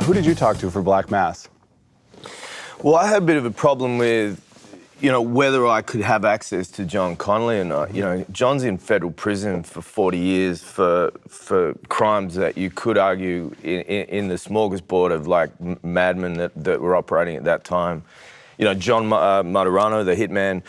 Who did you talk to for Black Mass? Well, I had a bit of a problem with, whether I could have access to John Connolly or not. John's in federal prison for 40 years for crimes that you could argue in the smorgasbord of like madmen that were operating at that time. John Martirano, the hitman,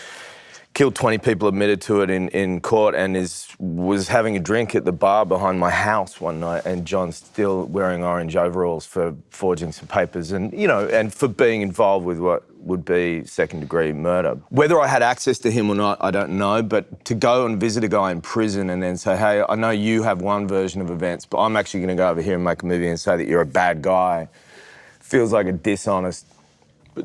killed 20 people, admitted to it in court, and was having a drink at the bar behind my house one night, and John's still wearing orange overalls for forging some papers and for being involved with what would be second-degree murder. Whether I had access to him or not, I don't know, but to go and visit a guy in prison and then say, hey, I know you have one version of events, but I'm actually going to go over here and make a movie and say that you're a bad guy, feels like a dishonest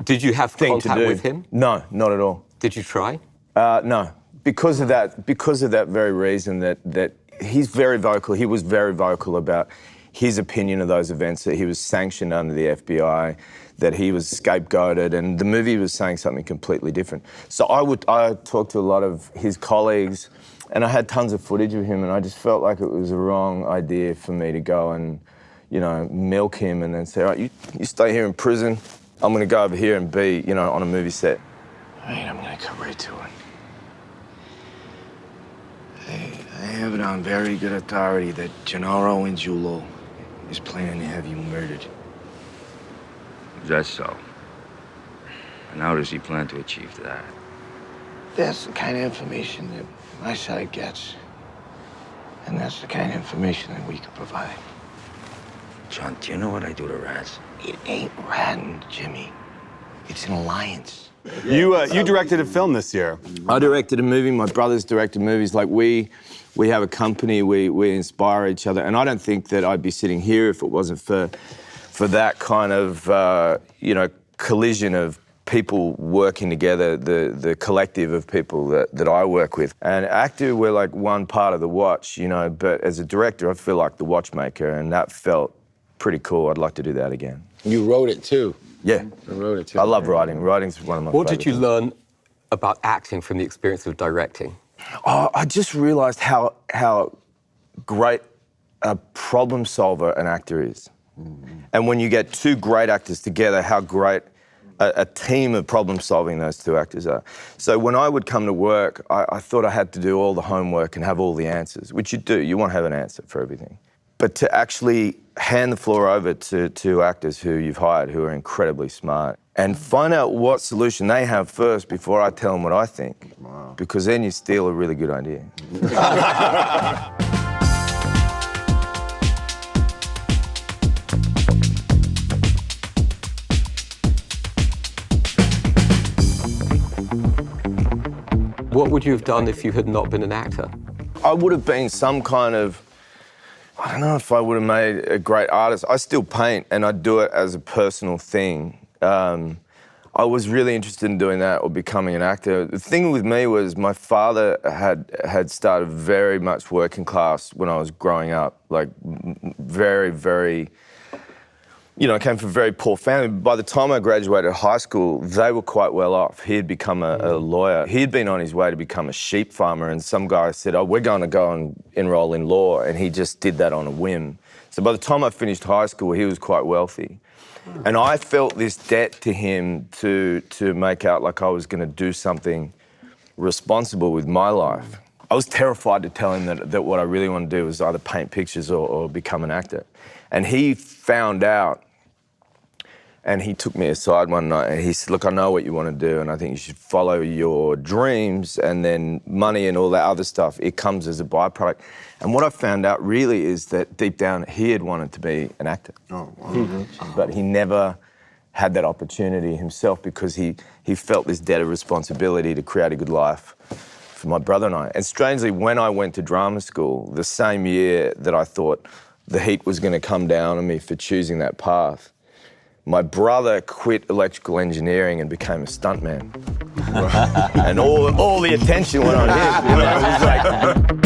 Did you have thing contact to do. with him? No, not at all. Did you try? No, because of that very reason that he's very vocal. He was very vocal about his opinion of those events, that he was sanctioned under the FBI, that he was scapegoated, and the movie was saying something completely different. So I talked to a lot of his colleagues, and I had tons of footage of him, and I just felt like it was a wrong idea for me to go and, milk him and then say, all right, you stay here in prison, I'm going to go over here and be, on a movie set. All right, I'm going to cut right to it. I have it on very good authority that Gennaro Angiulo is planning to have you murdered. Is that so? And how does he plan to achieve that? That's the kind of information that my side gets. And that's the kind of information that we can provide. John, do you know what I do to rats? It ain't ratting, Jimmy. It's an alliance. You directed a film this year. I directed a movie. My brothers directed movies. Like we have a company. We inspire each other. And I don't think that I'd be sitting here if it wasn't for that kind of collision of people working together, the collective of people that I work with. And actor, we're like one part of the watch, But as a director, I feel like the watchmaker, and that felt pretty cool. I'd like to do that again. You wrote it too. Yeah. I wrote it too. I love writing. Writing's one of my What favourite did you things. learn about acting from the experience of directing? Oh, I just realised how great a problem solver an actor is. Mm-hmm. And when you get two great actors together, how great a team of problem solving those two actors are. So when I would come to work, I thought I had to do all the homework and have all the answers, which you do. You want to have an answer for everything. But to actually hand the floor over to actors who you've hired who are incredibly smart and find out what solution they have first before I tell them what I think. Wow. Because then you steal a really good idea. What would you have done if you had not been an actor? I would have been some kind of, I don't know if I would have made a great artist. I still paint and I do it as a personal thing. I was really interested in doing that or becoming an actor. The thing with me was my father had started very much working class when I was growing up, like very, very, I came from a very poor family. By the time I graduated high school, they were quite well off. He had become a lawyer. He had been on his way to become a sheep farmer, and some guy said, oh, we're going to go and enroll in law, and he just did that on a whim. So by the time I finished high school, he was quite wealthy. And I felt this debt to him to make out like I was going to do something responsible with my life. I was terrified to tell him that what I really wanted to do was either paint pictures or become an actor. And he found out. And he took me aside one night and he said, look, I know what you want to do and I think you should follow your dreams, and then money and all that other stuff, it comes as a byproduct. And what I found out really is that deep down he had wanted to be an actor. Oh, wow. Mm-hmm. But he never had that opportunity himself because he felt this debt of responsibility to create a good life for my brother and I. And strangely, when I went to drama school, the same year that I thought the heat was going to come down on me for choosing that path, my brother quit electrical engineering and became a stuntman. And all the attention went on him. It was like,